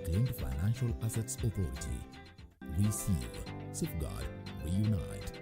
Unclaimed Financial Assets Authority. Receive, safeguard, reunite.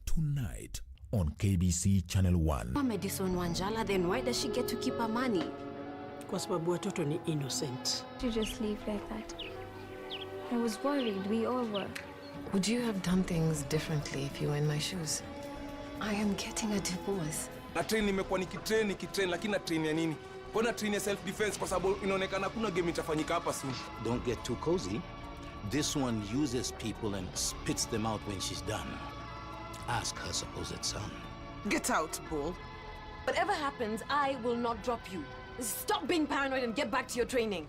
Tonight on KBC Channel 1. Madison Wanjala, then why does she get to keep her money? Kwa sababu watoto ni innocent. You just leave like that. I was worried, we all were. Would you have done things differently if you were in my shoes? I am getting a divorce. Na train nimekuwa nikitrain lakini na train ya nini? Mbona train ya self defense kwa sababu inaonekana kuna game itafanyika hapa soon. Don't get too cozy. This one uses people and spits them out when she's done. Ask her supposed son. Get out, Bull. Whatever happens, I will not drop you. Stop being paranoid and get back to your training.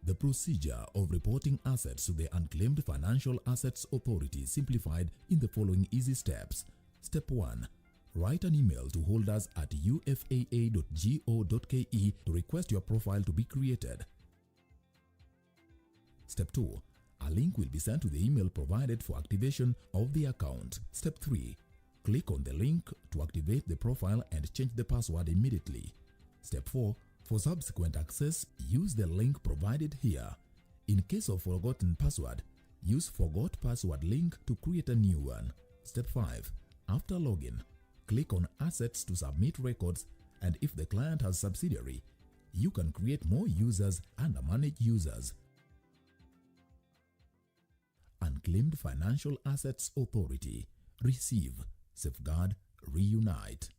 The procedure of reporting assets to the Unclaimed Financial Assets Authority is simplified in the following easy steps. Step 1. Write an email to holders@ufaa.go.ke to request your profile to be created. Step 2. A link will be sent to the email provided for activation of the account. Step 3. Click on the link to activate the profile and change the password immediately. Step 4. For subsequent access, use the link provided here. In case of forgotten password, use Forgot Password link to create a new one. Step 5. After login, click on Assets to submit records, and if the client has subsidiary, you can create more users and manage users. Unclaimed Financial Assets Authority. Receive, safeguard, reunite.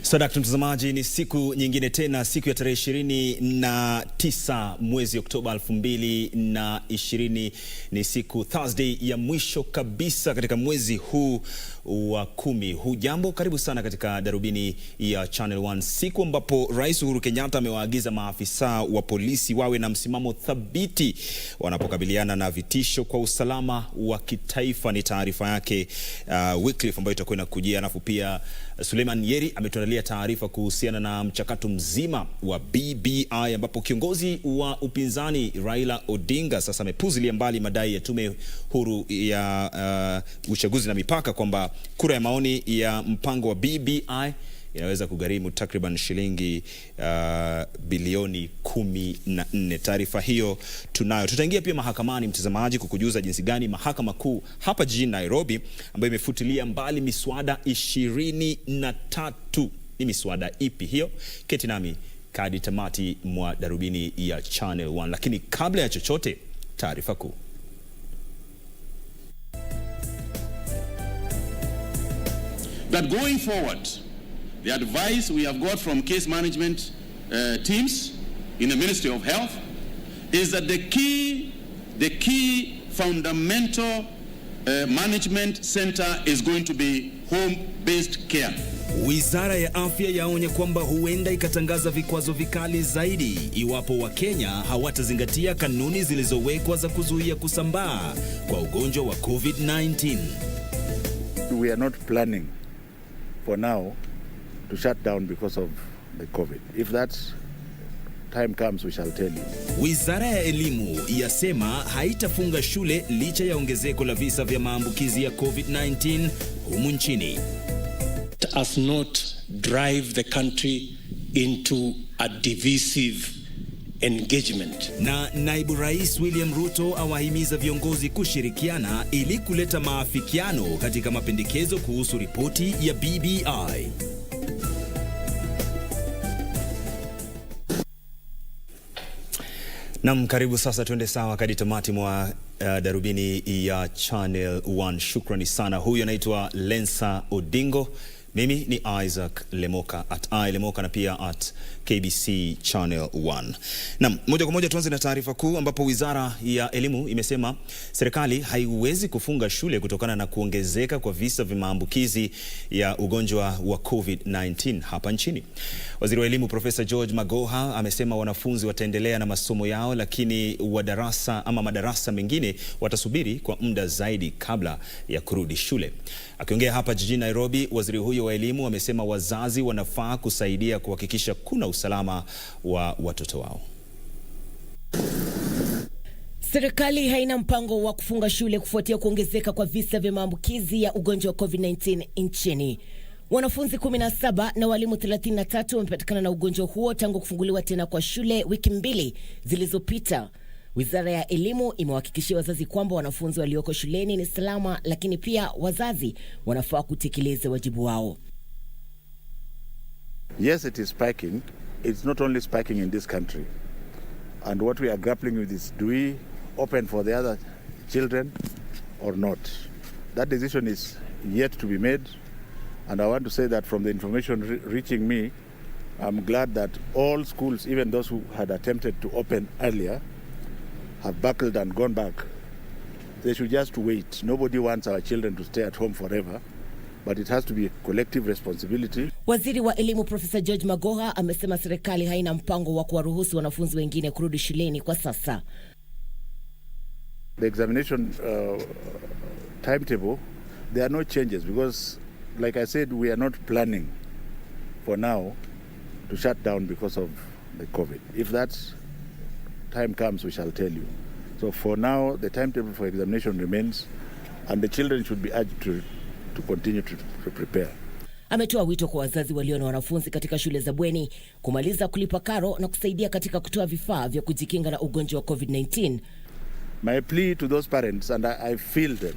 Sadakta mtazamaji, ni siku nyingine tena, siku ya tarehe 29 mwezi Oktoba 2020. Ni siku Thursday ya mwisho kabisa katika mwezi huu wa 10. Hujambo, karibu sana katika darubini ya Channel 1, siku ambapo Rais Uhuru Kenyatta amewaagiza maafisa wa polisi wawe na msimamo thabiti wanapokabiliana na vitisho kwa usalama wa kitaifa. Ni taarifa yake Wycliffe ambayo itakuwa inakujia, alafu pia Suleiman Yeri ametuandalia taarifa kuhusiana na mchakato mzima wa BBI, ambapo kiongozi wa upinzani Raila Odinga sasa amepuzilia mbali madai ya tume huru ya uchaguzi na mipaka kwamba kura ya maoni ya mpango wa BBI inaweza kugharimu takriban shilingi bilioni 14. Taarifa hiyo tunayo. Tutaingia pia mahakamani mtazamaji kukujuza jinsi gani mahakama kuu hapa jijini Nairobi ambayo imefutilia mbali miswada 23. Ni miswada ipi hiyo? Keti nami kadi tamati mwa darubini ya Channel 1. Lakini kabla ya chochote, taarifa kuu. That going forward, the advice we have got from case management teams in the Ministry of Health is that the key fundamental management center is going to be home-based care. Wizara ya Afya yaonya kwamba huenda ikatangaza vikwazo vikali zaidi iwapo Wakenya hawatazingatia kanuni zilizowekwa za kuzuia kusambaa kwa ugonjwa wa COVID-19. We are not planning for now to shut down because of the COVID. If that time comes, we shall tell you. Wizara ya Elimu yasema haitafunga shule licha ya ongezeko la visa vya maambukizi ya COVID-19 humu nchini. Let us not drive the country into a divisive engagement. Na naibu rais William Ruto awahimiza viongozi kushirikiana ili kuleta maafikiano katika mapendekezo kuhusu ripoti ya BBI. Nam, karibu sasa tuende sawa hadi tamati mwa darubini ya Channel 1. Shukrani sana. Huyu anaitwa Lensa Odingo. Mimi ni Isaac Lemoka @Lemoka na pia @KBC Channel 1. Na moja kwa moja tuanze na taarifa kuu ambapo Wizara ya Elimu imesema serikali haiwezi kufunga shule kutokana na kuongezeka kwa visa vya maambukizi ya ugonjwa wa COVID-19 hapa nchini. Waziri wa Elimu Profesa George Magoha amesema wanafunzi wataendelea na masomo yao, lakini madarasa mengine watasubiri kwa muda zaidi kabla ya kurudi shule. Akiongea hapa jijini Nairobi, waziri huyo wa elimu amesema wazazi wanafaa kusaidia kuhakikisha kuna usalama wa watoto wao. Serikali haina mpango wa kufunga shule kufuatia kuongezeka kwa visa vya maambukizi ya ugonjwa wa COVID-19 nchini. Wanafunzi 17 na walimu 33 wamepatikana na ugonjwa huo tangu kufunguliwa tena kwa shule wiki 2 zilizopita. Wizara ya Elimu imewahakikishia wazazi kwamba wanafunzi walioko shuleni ni salama, lakini pia wazazi wanafaa kutekeleza wajibu wao. Yes, it is spiking. It's not only spiking in this country. And what we are grappling with is, do we open for the other children or not? That decision is yet to be made. And I want to say that from the information reaching me, I'm glad that all schools, even those who had attempted to open earlier, have buckled and gone back. They should just wait. Nobody wants our children to stay at home forever, but it has to be a collective responsibility. Waziri wa Elimu Profesa George Magoha amesema serikali haina mpango wa kuwaruhusu wanafunzi wengine kurudi shuleni kwa sasa. The examination timetable, there are no changes because, like I said, we are not planning for now to shut down because of the COVID. If that time comes, we shall tell you. So for now, the timetable for examination remains, and the children should be urged to continue to prepare. Ametoa wito kwa wazazi walio na wanafunzi katika shule za bweni kumaliza kulipa karo na kusaidia katika kutoa vifaa vya kujikinga na ugonjwa wa COVID-19. My plea to those parents, and I feel them,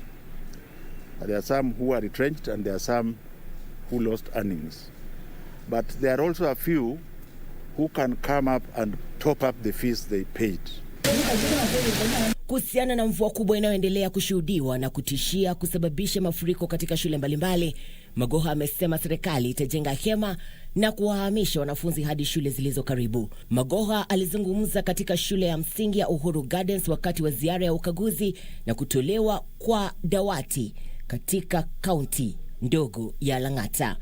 there are some who are retrenched and there are some who lost earnings. But there are also a few who can come up and top up the fees they paid. Kuhusiana na mvua kubwa inayoendelea kushuhudiwa na kutishia kusababisha mafuriko katika shule mbalimbali, Magoha amesema serikali itajenga hema na kuwahamisha wanafunzi hadi shule zilizo karibu. Magoha alizungumza katika shule ya msingi ya Uhuru Gardens wakati wa ziara ya ukaguzi na kutolewa kwa dawati katika kaunti ndogo ya Lang'ata.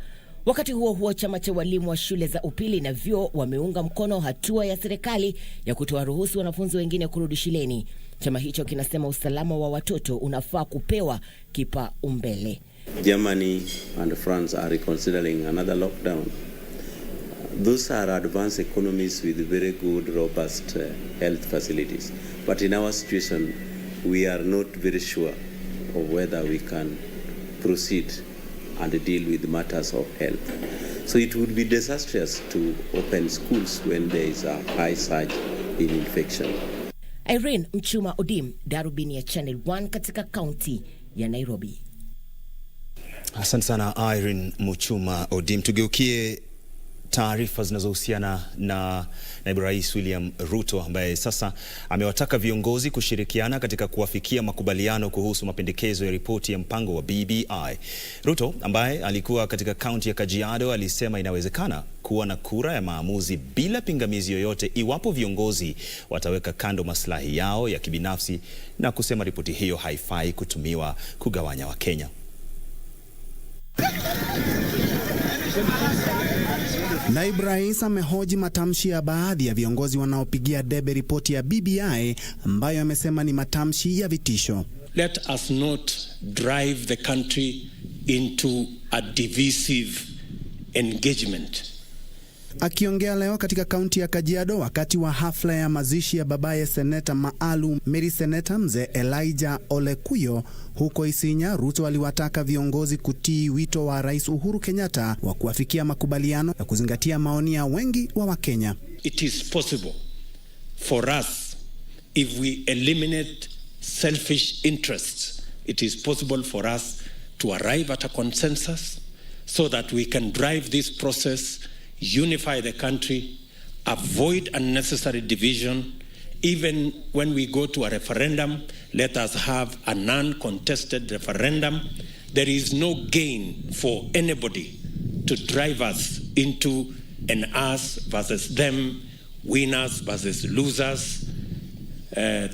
Wakati huo huo, chama cha walimu wa shule za upili na vyuo wameunga mkono hatua ya serikali ya kutoa ruhusu wanafunzi wengine kurudi shuleni. Chama hicho kinasema usalama wa watoto unafaa kupewa kipaumbele. Germany and France are considering another lockdown. Those are advanced economies with very good, robust health facilities. But in our situation, we are not very sure of whether we can proceed and deal with matters of health. So it would be disastrous to open schools when there is a high surge in infection. Irene Mchuma Odim, darubini ya Channel 1 katika kaunti ya Nairobi. Asante sana Irene Mchuma Odim. Tugeukie taarifa zinazohusiana na naibu rais William Ruto ambaye sasa amewataka viongozi kushirikiana katika kuwafikia makubaliano kuhusu mapendekezo ya ripoti ya mpango wa BBI. Ruto ambaye alikuwa katika kaunti ya Kajiado alisema inawezekana kuwa na kura ya maamuzi bila pingamizi yoyote iwapo viongozi wataweka kando maslahi yao ya kibinafsi, na kusema ripoti hiyo haifai kutumiwa kugawanya Wakenya. Naibu rais amehoji matamshi ya baadhi ya viongozi wanaopigia debe ripoti ya BBI ambayo amesema ni matamshi ya vitisho. Let us not drive the country into a divisive engagement. Akiongea leo katika kaunti ya Kajiado wakati wa hafla ya mazishi ya babaye seneta maalum Mary Seneta mzee Elijah Ole Kuyo huko Isinya, Ruto aliwataka viongozi kutii wito wa Rais Uhuru Kenyatta wa kuafikia makubaliano na kuzingatia maoni ya wengi wa Wakenya. It is possible for us, if we eliminate selfish interests, it is possible for us to arrive at a consensus so that we can drive this process, unify the country, avoid unnecessary division. Even when we go to a referendum, let us have a non-contested referendum. There is no gain for anybody to drive us into an us versus them, winners versus losers,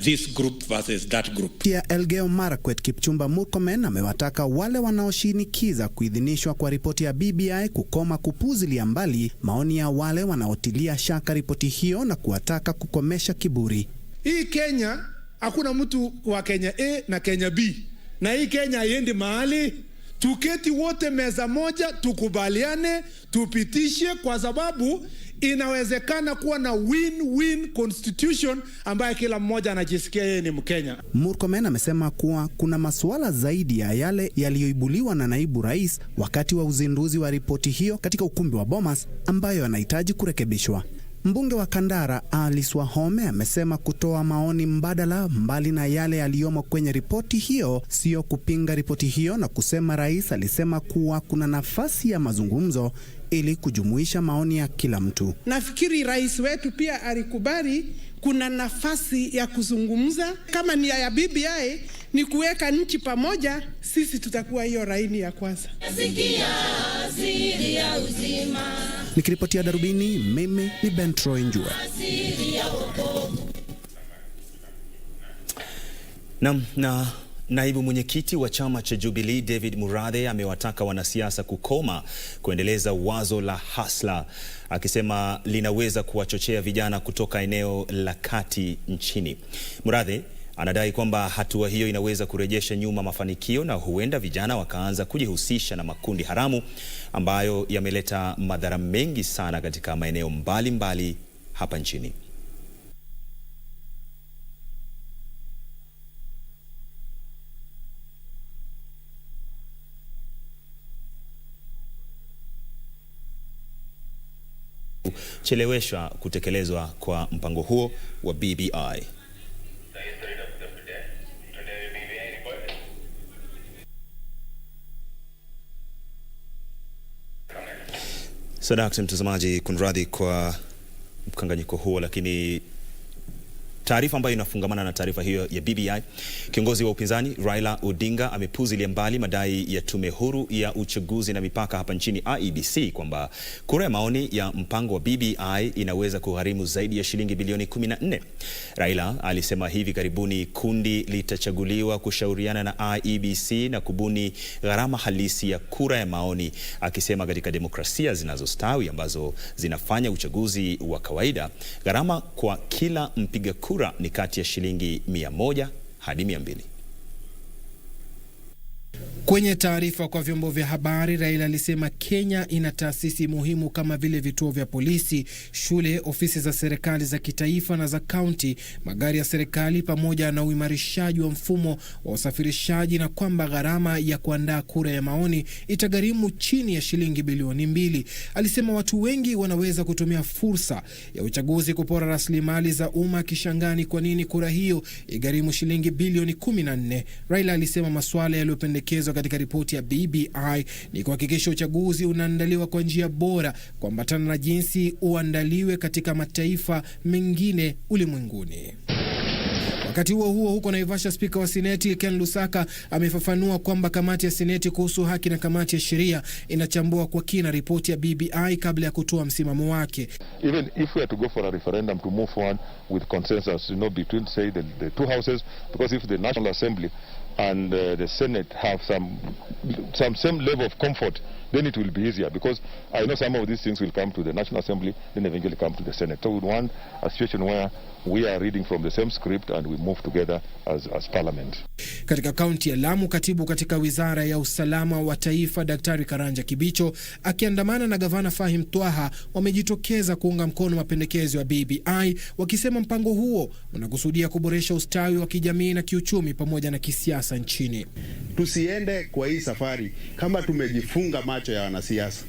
this group versus that group. Pia Elgeyo Marakwet Kipchumba Murkomen amewataka wale wanaoshinikiza kuidhinishwa kwa ripoti ya BBI kukoma kupuzilia mbali maoni ya wale wanaotilia shaka ripoti hiyo na kuwataka kukomesha kiburi. Hii Kenya hakuna mtu wa Kenya A na Kenya B, na hii Kenya haiendi mahali. Tuketi wote meza moja, tukubaliane, tupitishe, kwa sababu inawezekana kuwa na win-win constitution ambaye kila mmoja anajisikia yeye ni Mkenya. Murkomen amesema kuwa kuna masuala zaidi ya yale yaliyoibuliwa na naibu rais wakati wa uzinduzi wa ripoti hiyo katika ukumbi wa Bomas ambayo yanahitaji kurekebishwa. Mbunge wa Kandara Alice Wahome amesema kutoa maoni mbadala mbali na yale yaliyomo kwenye ripoti hiyo sio kupinga ripoti hiyo, na kusema rais alisema kuwa kuna nafasi ya mazungumzo ili kujumuisha maoni ya kila mtu. Nafikiri rais wetu pia alikubali kuna nafasi ya kuzungumza. Kama nia ya BBI ni kuweka nchi pamoja, sisi tutakuwa hiyo raini ya kwanza. Nikiripotia Darubini, mimi ni Bentro Njua. Na naibu mwenyekiti wa chama cha Jubilee David Murathe amewataka wanasiasa kukoma kuendeleza wazo la hasla, akisema linaweza kuwachochea vijana kutoka eneo la kati nchini. Murathe anadai kwamba hatua hiyo inaweza kurejesha nyuma mafanikio na huenda vijana wakaanza kujihusisha na makundi haramu ambayo yameleta madhara mengi sana katika maeneo mbalimbali hapa nchini. Cheleweshwa kutekelezwa kwa mpango huo wa BBI. Sadakta mtazamaji, kunradhi kwa mkanganyiko huo, lakini taarifa ambayo inafungamana na taarifa hiyo ya BBI, kiongozi wa upinzani Raila Odinga amepuzilia mbali madai ya tume huru ya uchaguzi na mipaka hapa nchini IEBC kwamba kura ya maoni ya mpango wa BBI inaweza kugharimu zaidi ya shilingi bilioni 14. Raila alisema hivi karibuni kundi litachaguliwa kushauriana na IEBC na kubuni gharama halisi ya kura ya maoni, akisema katika demokrasia zinazostawi ambazo zinafanya uchaguzi wa kawaida, gharama kwa kila mpiga kura ni kati ya shilingi 100 hadi 200. Kwenye taarifa kwa vyombo vya habari, Raila alisema Kenya ina taasisi muhimu kama vile vituo vya polisi, shule, ofisi za serikali za kitaifa na za kaunti, magari ya serikali pamoja na uimarishaji wa mfumo wa usafirishaji, na kwamba gharama ya kuandaa kura ya maoni itagharimu chini ya shilingi bilioni 2. Alisema watu wengi wanaweza kutumia fursa ya uchaguzi kupora rasilimali za umma, kishangani kwa nini kura hiyo igharimu shilingi bilioni 14. Raila alisema masuala yaliyopendekezwa katika ripoti ya BBI ni kuhakikisha uchaguzi unaandaliwa kwa njia bora kuambatana na jinsi uandaliwe katika mataifa mengine ulimwenguni. Wakati huo huo, huko Naivasha, spika wa Seneti Ken Lusaka amefafanua kwamba kamati ya Seneti kuhusu haki na kamati ya sheria inachambua kwa kina ripoti ya BBI kabla ya kutoa msimamo wake. Even if we are to go for a referendum to move on with consensus, between say the two houses, because if the National Assembly and the Senate have some same level of comfort, then it will be easier, because I know some of these things will come to the National Assembly, then eventually come to the Senate. So we want a situation where we are reading from the same script and we move together as Parliament. Katika kaunti ya Lamu, katibu katika Wizara ya Usalama wa Taifa Daktari Karanja Kibicho akiandamana na gavana Fahim Twaha wamejitokeza kuunga mkono mapendekezo ya BBI, wakisema mpango huo unakusudia kuboresha ustawi wa kijamii na kiuchumi pamoja na kisiasa nchini. Tusiende kwa hii safari kama tumejifunga macho ya wanasiasa,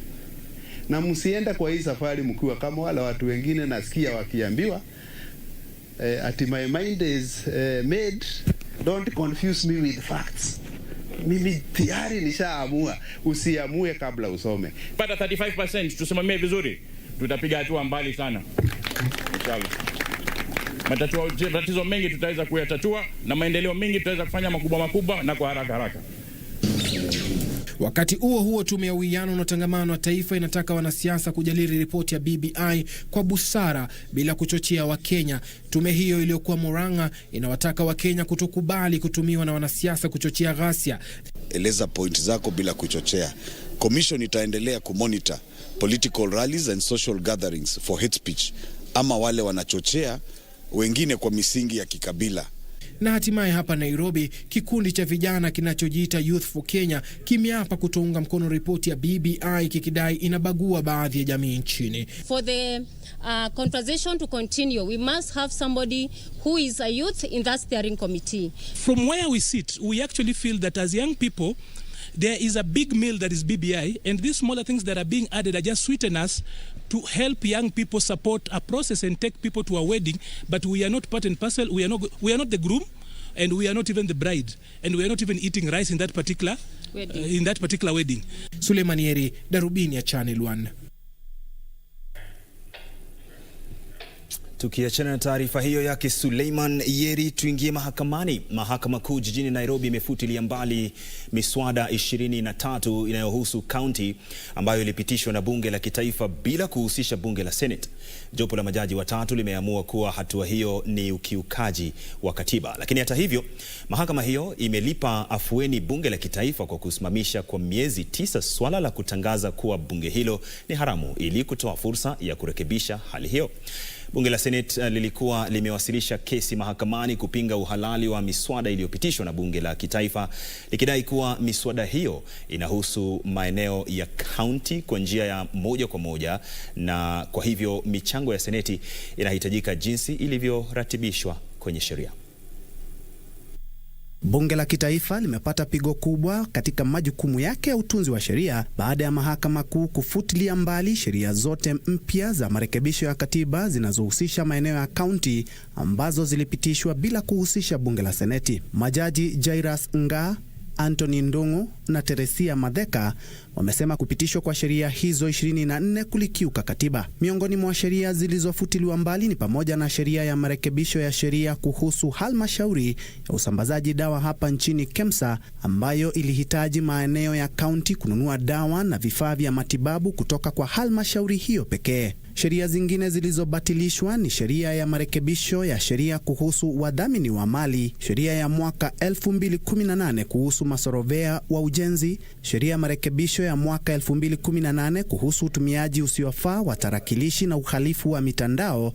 na msiende kwa hii safari mkiwa kama wala watu wengine nasikia wakiambiwa ati my mind is made, don't confuse me with facts. Mimi tayari nishaamua. Usiamue kabla usome. Pata 35% tusimamie vizuri, tutapiga hatua mbali sana inshallah. Matatizo mengi tutaweza kuyatatua na maendeleo mengi tutaweza kufanya makubwa na kwa haraka. Wakati huo tume ya uwiano na utangamano wa taifa inataka wanasiasa kujadili ripoti ya BBI kwa busara bila kuchochea Wakenya. Tume hiyo iliyokuwa Murang'a inawataka Wakenya kutokubali kutumiwa na wanasiasa kuchochea ghasia. Eleza point zako bila kuchochea. Commission itaendelea kumonitor political rallies and social gatherings for hate speech, ama wale wanachochea wengine kwa misingi ya kikabila. Na hatimaye hapa Nairobi, kikundi cha vijana kinachojiita Youth for Kenya kimeapa kutounga mkono ripoti ya BBI kikidai inabagua baadhi ya jamii nchini. For the conversation to continue, we must have somebody who is a youth in that steering committee. From where we sit, we actually feel that as young people, there is a big meal that is BBI, and these smaller things that are being added are just sweeteners to help young people support a process and take people to a wedding. But we are not part and parcel. We are not the groom, and we are not even the bride, and we are not even eating rice in that particular wedding. Suleiman Yeri, Darubini ya Channel 1. Tukiachana na taarifa hiyo yake Suleiman Yeri, tuingie mahakamani. Mahakama Kuu jijini Nairobi imefutilia mbali miswada 23 inayohusu county ambayo ilipitishwa na bunge la kitaifa bila kuhusisha bunge la Senate. Jopo la majaji watatu limeamua kuwa hatua hiyo ni ukiukaji wa katiba. Lakini hata hivyo, mahakama hiyo imelipa afueni bunge la kitaifa kwa kusimamisha kwa miezi 9 swala la kutangaza kuwa bunge hilo ni haramu ili kutoa fursa ya kurekebisha hali hiyo. Bunge la Senate lilikuwa limewasilisha kesi mahakamani kupinga uhalali wa miswada iliyopitishwa na bunge la kitaifa, likidai kuwa miswada hiyo inahusu maeneo ya county kwa njia ya moja kwa moja, na kwa hivyo michango ya Seneti inahitajika jinsi ilivyoratibishwa kwenye sheria. Bunge la kitaifa limepata pigo kubwa katika majukumu yake ya utunzi wa sheria baada ya mahakama kuu kufutilia mbali sheria zote mpya za marekebisho ya katiba zinazohusisha maeneo ya kaunti ambazo zilipitishwa bila kuhusisha bunge la Seneti. Majaji Jairus Nga, Anthony Ndungu na Teresia Madheka wamesema kupitishwa kwa sheria hizo 24 kulikiuka katiba. Miongoni mwa sheria zilizofutiliwa mbali ni pamoja na sheria ya marekebisho ya sheria kuhusu halmashauri ya usambazaji dawa hapa nchini KEMSA, ambayo ilihitaji maeneo ya kaunti kununua dawa na vifaa vya matibabu kutoka kwa halmashauri hiyo pekee. Sheria zingine zilizobatilishwa ni sheria ya marekebisho ya sheria kuhusu wadhamini wa mali, sheria ya mwaka 2018 kuhusu masorovea wa ujenzi, sheria ya marekebisho ya mwaka 2018 kuhusu utumiaji usiofaa wa tarakilishi na uhalifu wa mitandao,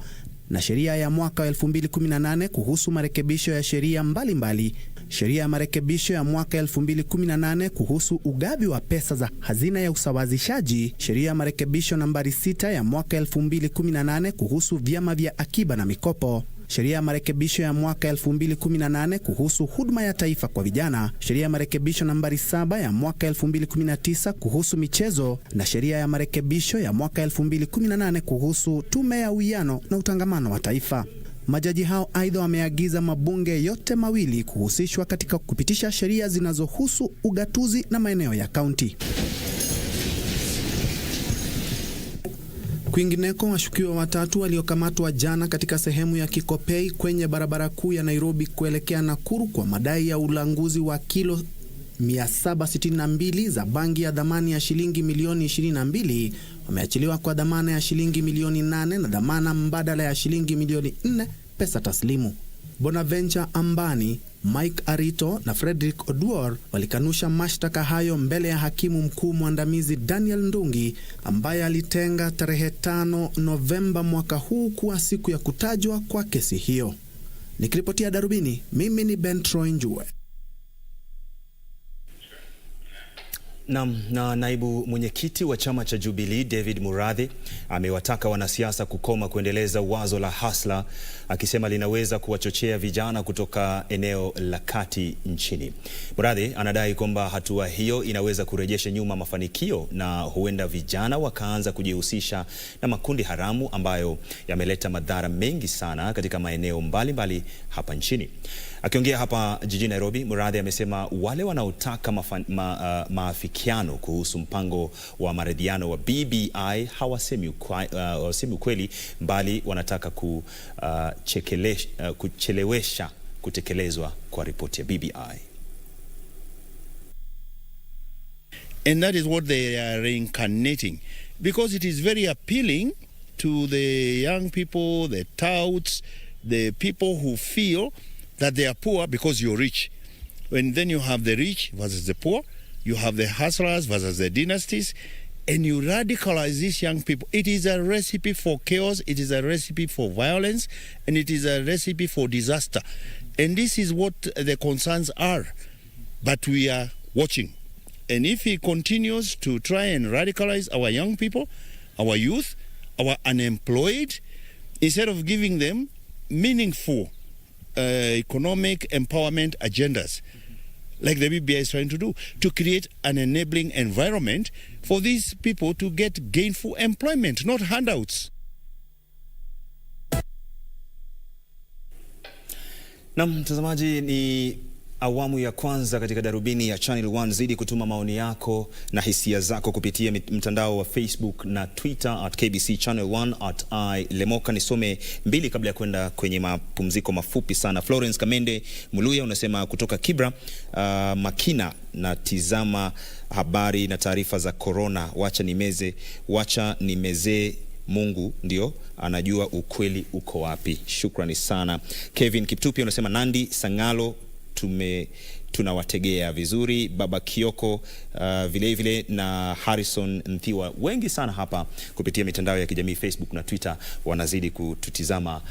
na sheria ya mwaka 2018 kuhusu marekebisho ya sheria mbalimbali, sheria ya marekebisho ya mwaka 2018 kuhusu ugavi wa pesa za hazina ya usawazishaji, sheria ya marekebisho nambari 6 ya mwaka 2018 kuhusu vyama vya akiba na mikopo, sheria ya marekebisho ya mwaka 2018 kuhusu huduma ya taifa kwa vijana, sheria ya marekebisho nambari 7 ya mwaka 2019 kuhusu michezo, na sheria ya marekebisho ya mwaka 2018 kuhusu tume ya uwiano na utangamano wa taifa. Majaji hao aidha wameagiza mabunge yote mawili kuhusishwa katika kupitisha sheria zinazohusu ugatuzi na maeneo ya kaunti. Kwingineko, washukiwa watatu waliokamatwa jana katika sehemu ya Kikopei kwenye barabara kuu ya Nairobi kuelekea Nakuru kwa madai ya ulanguzi wa kilo 762 za bangi ya dhamani ya shilingi milioni 22 wameachiliwa kwa dhamana ya shilingi milioni 8 na dhamana mbadala ya shilingi milioni 4 pesa taslimu. Bonaventure Ambani, Mike Arito na Frederick Oduor walikanusha mashtaka hayo mbele ya hakimu mkuu mwandamizi Daniel Ndungi, ambaye alitenga tarehe 5 Novemba mwaka huu kuwa siku ya kutajwa kwa kesi hiyo. Nikiripotia Darubini, mimi ni Ben Troy Njue. Na naibu mwenyekiti wa chama cha Jubilee David Murathe amewataka wanasiasa kukoma kuendeleza wazo la hasla, akisema linaweza kuwachochea vijana kutoka eneo la kati nchini. Murathe anadai kwamba hatua hiyo inaweza kurejesha nyuma mafanikio na huenda vijana wakaanza kujihusisha na makundi haramu ambayo yameleta madhara mengi sana katika maeneo mbalimbali hapa nchini. Akiongea hapa jijini Nairobi, Murathe amesema wale wanaotaka maafikiano kuhusu mpango wa maridhiano wa BBI hawasemi ukweli, mbali wanataka kuchelewesha kutekelezwa kwa ripoti ya BBI. And that is what they are reincarnating, because it is very appealing to the young people, the touts, the people who feel that they are poor because you're rich. And then you have the rich versus the poor, you have the hustlers versus the dynasties, and you radicalize these young people. It is a recipe for chaos, it is a recipe for violence, and it is a recipe for disaster. And this is what the concerns are. But we are watching. And if he continues to try and radicalize our young people, our youth, our unemployed, instead of giving them meaningful economic empowerment agendas, like the BBI is trying to do, to create an enabling environment for these people to get gainful employment, not handouts. Na mtazamaji, ni awamu ya kwanza katika Darubini ya Channel 1. Zidi kutuma maoni yako na hisia zako kupitia mtandao wa Facebook na Twitter @KBC Channel 1 @Lemoka. Nisome mbili kabla ya kwenda kwenye mapumziko mafupi sana. Florence Kamende Muluya unasema kutoka Kibra, Makina na tizama habari na taarifa za corona, wacha nimeze Mungu ndio anajua ukweli uko wapi. Shukrani sana. Kevin Kiptupi unasema Nandi Sangalo tunawategea vizuri. Baba Kioko vile na Harrison Nthiwa, wengi sana hapa kupitia mitandao ya kijamii Facebook na Twitter wanazidi kututizama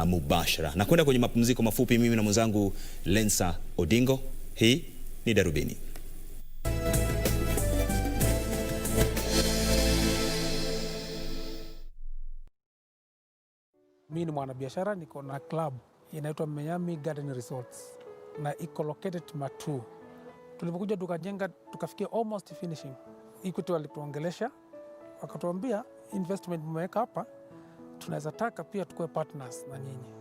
mubashara. Na kwenda kwenye mapumziko mafupi, mimi na mwenzangu Lensa Odingo. Hii ni Darubini. Mimi ni mwanabiashara, niko na club inaitwa Miami Garden Resorts na iko located Matu. Tulipokuja tukajenga tukafikia almost finishing. Equity walituongelesha wakatuambia investment mmeweka hapa, tunaweza taka pia tukue partners na nyinyi.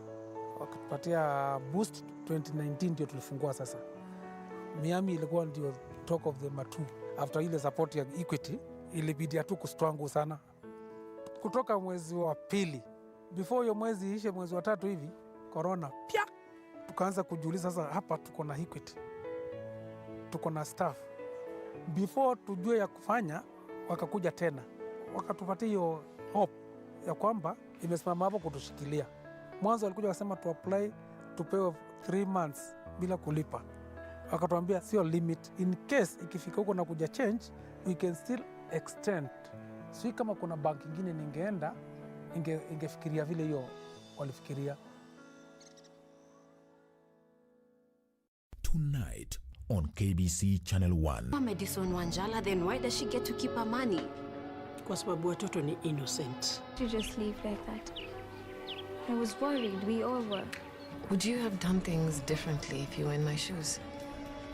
Wakatupatia boost. 2019 ndio tulifungua sasa. Miami ilikuwa ndio talk of the Matu. After ile support ya Equity ilibidi tu kustrangu sana. Kutoka mwezi wa pili, before hiyo mwezi ishe, mwezi wa tatu hivi, corona pia tukaanza kujiuliza sasa, hapa tuko na Equity, tuko na staff. Before tujue ya kufanya, wakakuja tena wakatupatia hiyo hope ya kwamba imesimama hapo kutushikilia. Mwanzo walikuja wakasema tu apply tupewe 3 months bila kulipa. Wakatuambia sio limit, in case ikifika huko na kuja change we can still extend. Si kama kuna bank nyingine ningeenda ingefikiria vile hiyo walifikiria. Tonight on KBC Channel 1. Madison Wanjala, then why does she get to keep her money? Kwa sababu watoto ni innocent. To just leave like that. I was worried, we all were. Would you have done things differently if you were in my shoes?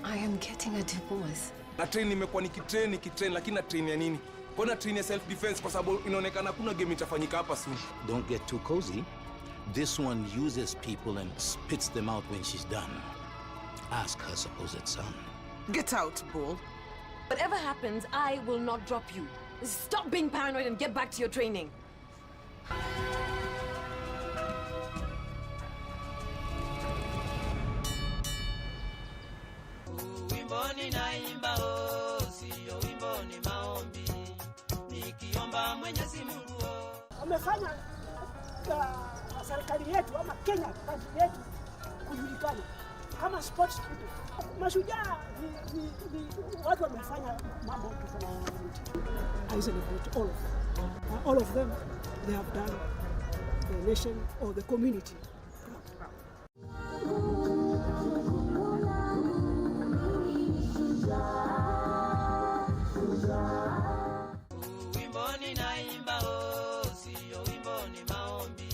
I am getting a divorce. Na train nimekuwa nikitrain lakini na train ya nini? Mbona train ya self defense kwa sababu inaonekana kuna game itafanyika hapa soon. Don't get too cozy. This one uses people and spits them out when she's done. Ask her supposed son. Get out, Bull. Whatever happens, I will not drop you. Stop being paranoid and get back to your training. Wimboni naimba oh, sio wimboni maombi. Nikiomba Mwenyezi Mungu oh. Wamefanya serikali yetu ama Kenya country yetu kujulikana kama sports people. Mashujaa ni watu wamefanya mambo tofauti. I celebrate all of them. All of them, they have done the nation or the community. Wimboni naimba oh, sio wimboni maombi.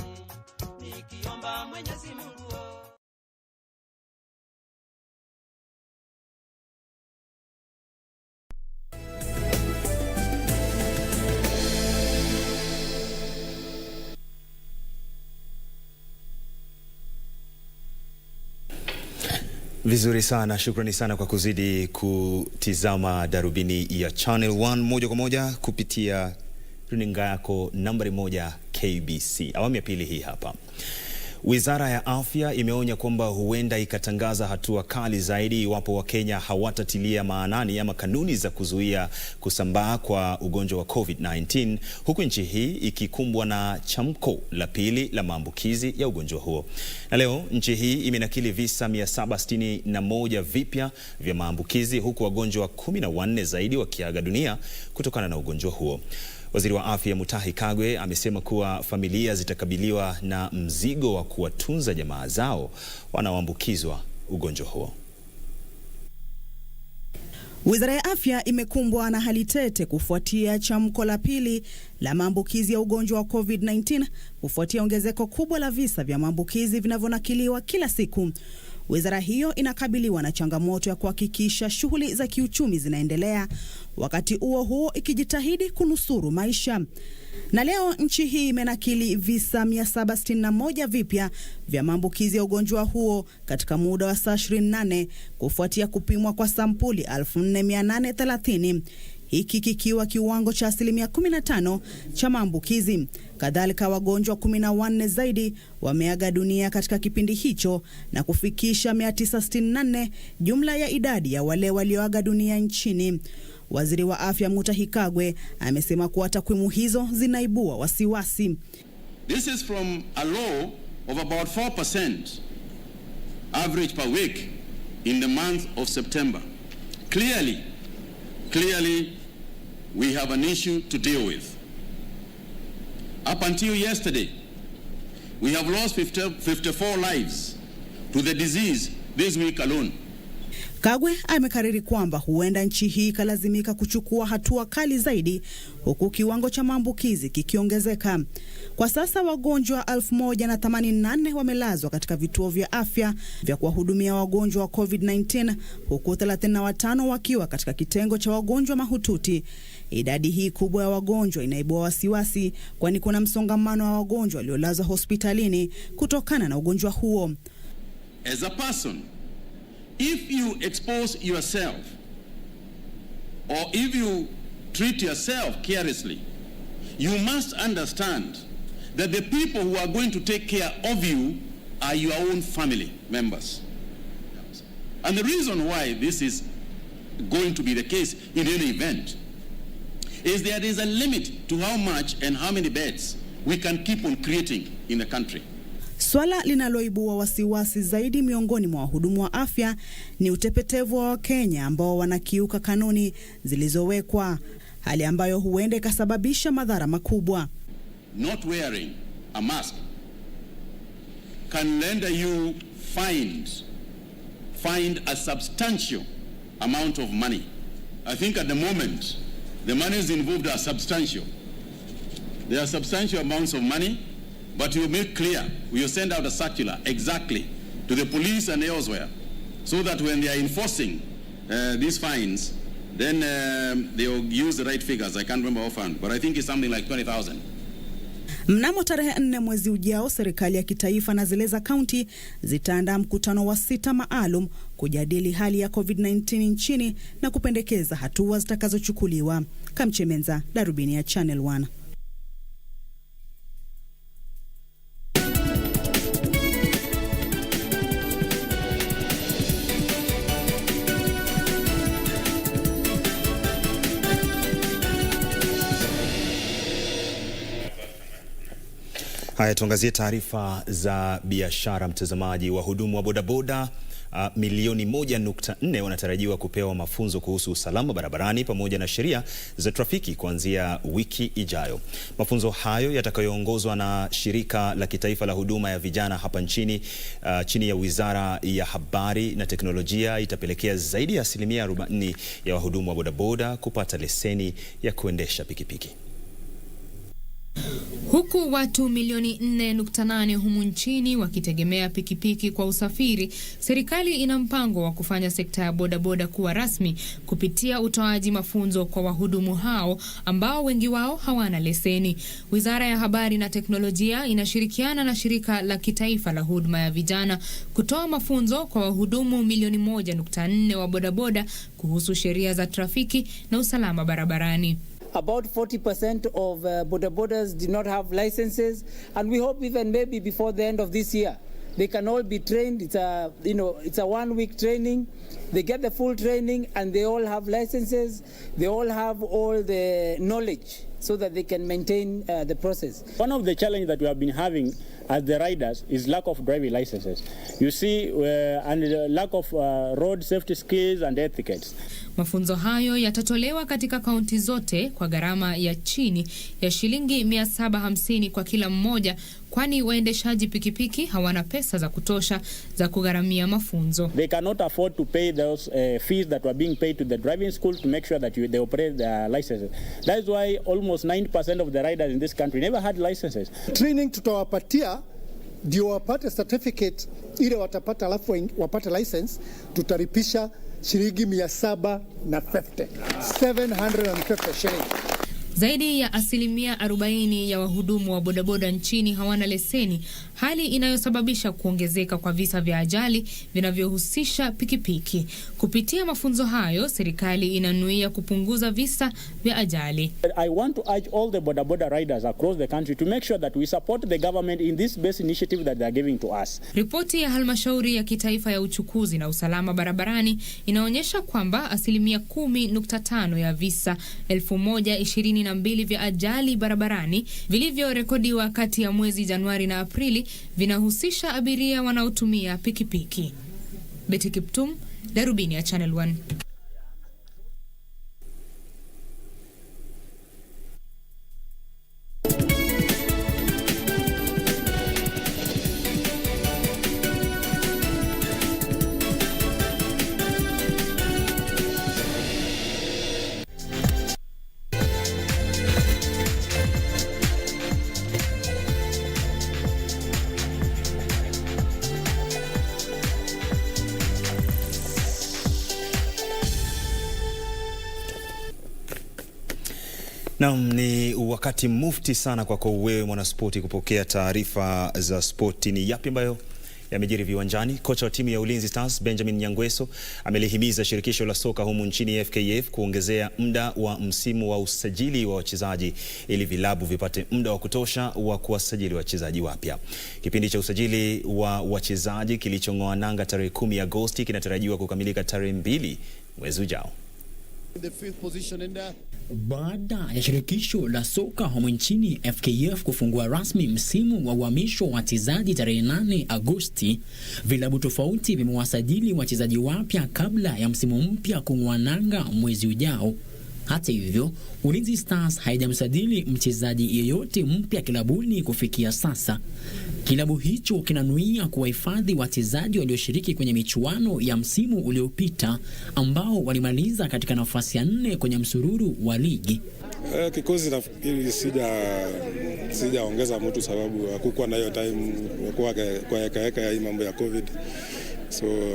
Nikiomba Mwenyezi Mungu oh. Vizuri sana, shukrani sana kwa kuzidi kutizama Darubini ya Channel 1 moja kwa moja kupitia runinga yako nambari 1 KBC. Awamu ya pili hii hapa. Wizara ya Afya imeonya kwamba huenda ikatangaza hatua kali zaidi iwapo Wakenya hawatatilia maanani ama kanuni za kuzuia kusambaa kwa ugonjwa wa COVID-19, huku nchi hii ikikumbwa na chamko la pili la maambukizi ya ugonjwa huo. Na leo nchi hii imenakili visa 761 vipya vya maambukizi, huku wagonjwa 14 zaidi wakiaga dunia kutokana na ugonjwa huo. Waziri wa Afya Mutahi Kagwe amesema kuwa familia zitakabiliwa na mzigo wa kuwatunza jamaa zao wanaoambukizwa ugonjwa huo. Wizara ya Afya imekumbwa na hali tete kufuatia chamko la pili la maambukizi ya ugonjwa wa COVID-19 kufuatia ongezeko kubwa la visa vya maambukizi vinavyonakiliwa kila siku. Wizara hiyo inakabiliwa na changamoto ya kuhakikisha shughuli za kiuchumi zinaendelea, wakati huo ikijitahidi kunusuru maisha. Na leo nchi hii imenakili visa 761 vipya vya maambukizi ya ugonjwa huo katika muda wa saa 28 kufuatia kupimwa kwa sampuli 4830. Hiki kikiwa kiwango cha 15% cha maambukizi. Kadhalika wagonjwa 14 zaidi wameaga dunia katika kipindi hicho na kufikisha 964 jumla ya idadi ya wale walioaga dunia nchini. Waziri wa Afya Mutahi Kagwe amesema kuwa takwimu hizo zinaibua wasiwasi. This is from a low of about 4% average per week in the month of September. Clearly, we have an issue to deal with. Up until yesterday, we have lost 54 lives to the disease this week alone. Kagwe amekariri kwamba huenda nchi hii kalazimika kuchukua hatua kali zaidi huku kiwango cha maambukizi kikiongezeka. Kwa sasa wagonjwa 1084 wamelazwa katika vituo vya afya vya kuwahudumia wagonjwa wa COVID-19 huku 35 wakiwa katika kitengo cha wagonjwa mahututi. Idadi hii kubwa ya wagonjwa inaibua wasiwasi kwani kuna msongamano wa wagonjwa waliolazwa hospitalini kutokana na ugonjwa huo. As a person, if you expose yourself or if you treat yourself carelessly, you must understand that the people who are going to take care of you are your own family members. And the reason why this is going to be the case in any event is there is a limit to how much and how many beds we can keep on creating in the country. Swala linaloibua wasiwasi zaidi miongoni mwa wahudumu wa afya ni utepetevu wa Wakenya ambao wanakiuka kanuni zilizowekwa, hali ambayo huenda ikasababisha madhara makubwa. Not wearing a mask can render you fined a substantial amount of money. I think at the moment the monies involved are substantial. There are substantial amounts of money, but you make clear, we send out a circular exactly to the police and elsewhere, so that when they are enforcing these fines, then they will use the right figures. I can't remember offhand, but I think it's something like 20,000. Mnamo tarehe 4 mwezi ujao, serikali ya kitaifa na zile za kaunti zitaandaa mkutano wa 6 maalum kujadili hali ya COVID-19 nchini na kupendekeza hatua zitakazochukuliwa. Kamchemenza, Darubini ya Channel 1. Haya, tuangazie taarifa za biashara, mtazamaji. Wahudumu wa bodaboda milioni 1.4 wanatarajiwa kupewa mafunzo kuhusu usalama barabarani pamoja na sheria za trafiki kuanzia wiki ijayo. Mafunzo hayo yatakayoongozwa na shirika la kitaifa la huduma ya vijana hapa nchini chini ya Wizara ya Habari na Teknolojia itapelekea zaidi ya 40% ya wahudumu wa bodaboda kupata leseni ya kuendesha pikipiki. Huku watu milioni 4.8 humu nchini wakitegemea pikipiki kwa usafiri, serikali ina mpango wa kufanya sekta ya bodaboda kuwa rasmi kupitia utoaji mafunzo kwa wahudumu hao ambao wengi wao hawana leseni. Wizara ya Habari na Teknolojia inashirikiana na shirika la kitaifa la huduma ya vijana kutoa mafunzo kwa wahudumu milioni 1.4 wa bodaboda kuhusu sheria za trafiki na usalama barabarani. About 40% of bodabodas do not have licenses, and we hope even maybe before the end of this year they can all be trained. It's a 1-week training. They get the full training and they all have licenses. They all have all the knowledge so that they can maintain the process. One of the challenges that we have been having as the riders is lack of driving licenses. You see, and the lack of road safety skills and etiquettes. Mafunzo hayo yatatolewa katika kaunti zote kwa gharama ya chini ya shilingi 750 kwa kila mmoja, kwani waendeshaji pikipiki hawana pesa za kutosha za kugharamia mafunzo. They cannot afford to pay those fees that were being paid to the driving school to make sure that they operate their licenses. That is why almost 90% of the riders in this country never had licenses. Training tutawapatia ndio wapate certificate ile watapata, alafu wapate license, tutaripisha shilingi 750 shilingi. Zaidi ya 40% ya wahudumu wa bodaboda nchini hawana leseni, hali inayosababisha kuongezeka kwa visa vya ajali vinavyohusisha pikipiki. Kupitia mafunzo hayo, serikali inanuia kupunguza visa vya ajali. I want to urge all the bodaboda riders across the country to make sure that we support the government in this best initiative that they are giving to us. Ripoti ya Halmashauri ya Kitaifa ya Uchukuzi na Usalama Barabarani inaonyesha kwamba 10.5 ya visa 1022 vya ajali barabarani vilivyorekodiwa kati ya mwezi Januari na Aprili vinahusisha abiria wanaotumia pikipiki. Betty Kiptum, Darubini ya Channel 1. Naam, ni wakati mufti sana kwako wewe mwanaspoti kupokea taarifa za spoti. Ni yapi ambayo yamejiri viwanjani? Kocha wa timu ya Ulinzi Stars Benjamin Nyangweso amelihimiza shirikisho la soka humu nchini FKF kuongezea muda wa msimu wa usajili wa wachezaji ili vilabu vipate muda wa kutosha wa kuwasajili wachezaji wapya. Kipindi cha usajili wa wachezaji kilichong'oa nanga tarehe 10 Agosti kinatarajiwa kukamilika tarehe 2 mwezi ujao. Baada ya shirikisho la soka humu nchini FKF kufungua rasmi msimu wa uhamisho wa wachezaji tarehe 8 Agosti, vilabu tofauti vimewasajili wachezaji wapya kabla ya msimu mpya kung'oa nanga mwezi ujao. Hata hivyo, Ulinzi Stars haijamsajili mchezaji yeyote mpya kilabuni kufikia sasa. Kilabu hicho kinanuia kuwahifadhi wachezaji walioshiriki kwenye michuano ya msimu uliopita ambao walimaliza katika nafasi ya 4 kwenye msururu wa ligi. Kikosi nafikiri sijaongeza mtu sababu hakukuwa na hiyo time kwa heka ya hii mambo ya COVID.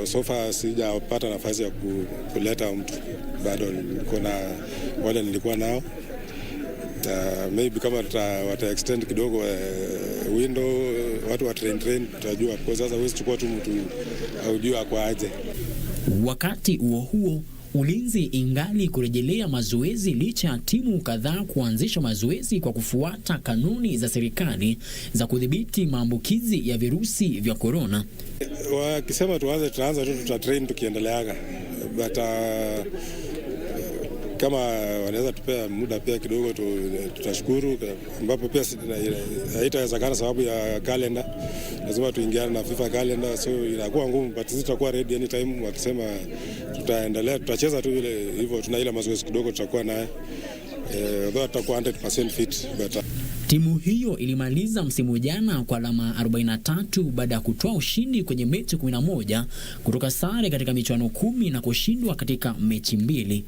So far sijapata nafasi ya kuleta mtu. Bado niko na wale nilikuwa nao. Maybe kama wata extend kidogo window, watu wa train tutajua, kwa sasa huwezi chukua tu mtu aujua kwa aje. Wakati huo ulinzi ingali kurejelea mazoezi licha ya timu kadhaa kuanzisha mazoezi kwa kufuata kanuni za serikali za kudhibiti maambukizi ya virusi vya korona. Wakisema tutaanza tu tutatrain tukiendeleaga, but kama wanaweza tupea muda pia kidogo tutashukuru, ambapo pia haitawezekana sababu ya kalenda, lazima tuingiane na FIFA kalenda, so inakuwa ngumu, but sisi tutakuwa ready anytime. Wakisema tutaendelea, tutacheza tu vile hivyo, tuna ile mazoezi kidogo tutakuwa naye, though tutakuwa 100% fit but Timu hiyo ilimaliza msimu jana kwa alama 43 baada ya kutoa ushindi kwenye mechi 11 kutoka sare katika michuano 10 na kushindwa katika mechi 2.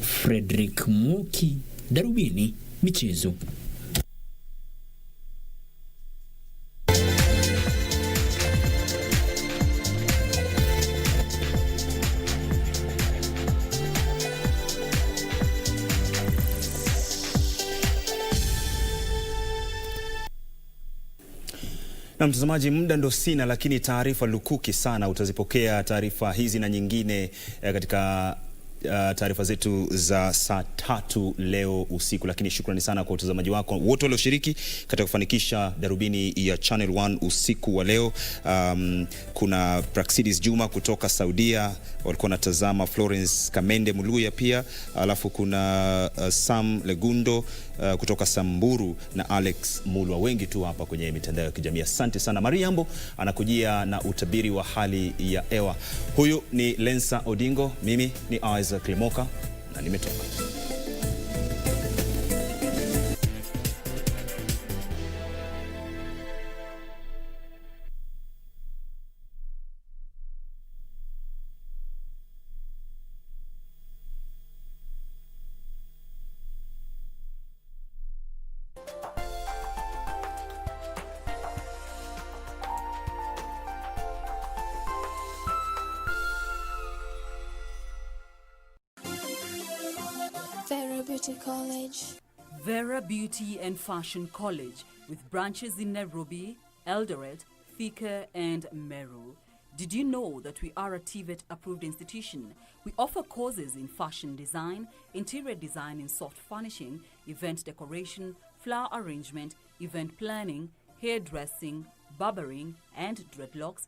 Frederick Moki, Darubini Michezo. Na mtazamaji, muda ndo sina, lakini taarifa lukuki sana. Utazipokea taarifa hizi na nyingine katika taarifa zetu za saa 3 leo usiku, lakini shukrani sana kwa utazamaji wako wote walioshiriki katika kufanikisha Darubini ya Channel 1 usiku wa leo. Kuna Praxidis Juma kutoka Saudia walikuwa natazama, Florence Kamende Muluya pia, alafu kuna Sam Legundo kutoka Samburu na Alex Mulwa, wengi tu hapa kwenye mitandao ya kijamii. Asante sana. Mariambo anakujia na utabiri wa hali ya hewa. Huyu ni Lensa Odingo, mimi ni Lemoka na nimetoka. Vera Beauty College. Vera Beauty and Fashion College, with branches in Nairobi, Eldoret, Thika, and Meru. Did you know that we are a TVET approved institution? We offer courses in fashion design, interior design in soft furnishing, event decoration, flower arrangement, event planning, hairdressing, barbering and dreadlocks,